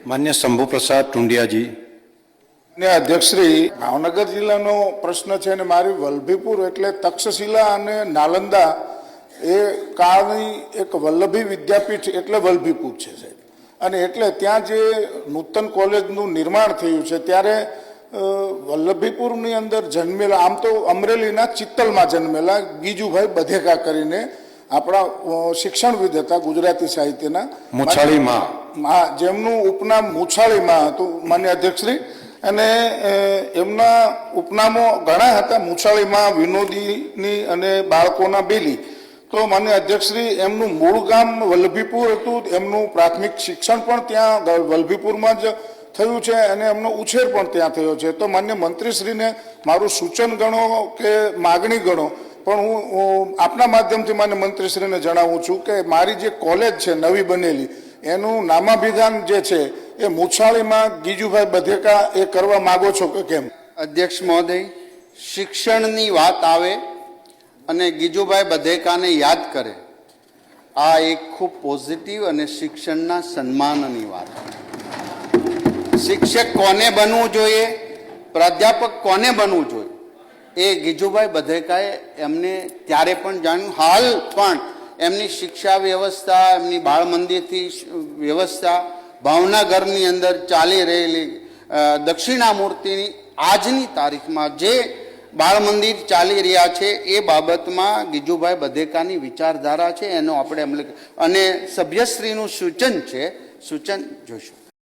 માન્ય શંભુપ્રસાદ ટુંડિયાજી. ને અધ્યક્ષશ્રી, ભાવનગર જિલ્લાનો પ્રશ્ન છે અને મારી વલ્લભીપુર એટલે તક્ષશિલા અને નાલંદા એ કાળની એક વલ્લભી વિદ્યાપીઠ એટલે વલ્લભીપુર છે સાહેબ. અને એટલે ત્યાં જે નૂતન કોલેજનું નિર્માણ થયું છે ત્યારે વલ્લભીપુરની અંદર જન્મેલા, આમ તો અમરેલીના ચિત્તલમાં જન્મેલા ગીજુભાઈ બધેકા કરીને આપણા શિક્ષણવિદ હતા ગુજરાતી સાહિત્યના, મુછાળીમાં, જેમનું ઉપનામ મુછાળીમાં હતું માન્ય અધ્યક્ષશ્રી. અને એમના ઉપનામો ઘણા હતા, મુછાળીમાં, વિનોદીની અને બાળકોના બેલી. તો માન્ય અધ્યક્ષશ્રી, એમનું મૂળ ગામ વલ્લભીપુર હતું, એમનું પ્રાથમિક શિક્ષણ પણ ત્યાં વલ્લભીપુરમાં જ થયું છે અને એમનો ઉછેર પણ ત્યાં થયો છે. તો માન્ય મંત્રીશ્રીને મારું સૂચન ગણો કે માગણી ગણો, પણ હું આપના માધ્યમથી માન્ય મંત્રીશ્રીને જણાવું છું કે મારી જે કોલેજ છે નવી બનેલી, એનું નામાભિધાન જે છે એ મુછાળીમાં ગીજુભાઈ બધેકા એ કરવા માગો છો કે કેમ? અધ્યક્ષ મહોદય, શિક્ષણની વાત આવે અને ગીજુભાઈ બધેકાને યાદ કરે, આ એક ખૂબ પોઝિટિવ અને શિક્ષણના સન્માનની વાત. શિક્ષક કોને બનવું જોઈએ, પ્રાધ્યાપક કોને બનવું જોઈએ, એ ગીજુભાઈ બધેકાએ એમને ત્યારે પણ જાણ્યું. હાલ પણ એમની શિક્ષા વ્યવસ્થા, એમની બાળ મંદિરથી વ્યવસ્થા, ભાવનગરની અંદર ચાલી રહેલી દક્ષિણામૂર્તિની આજની તારીખમાં જે બાળ મંદિર ચાલી રહ્યા છે એ બાબતમાં ગીજુભાઈ બધેકાની વિચારધારા છે, એનો આપણે અને સભ્યશ્રીનું સૂચન છે, સૂચન જોઈશું.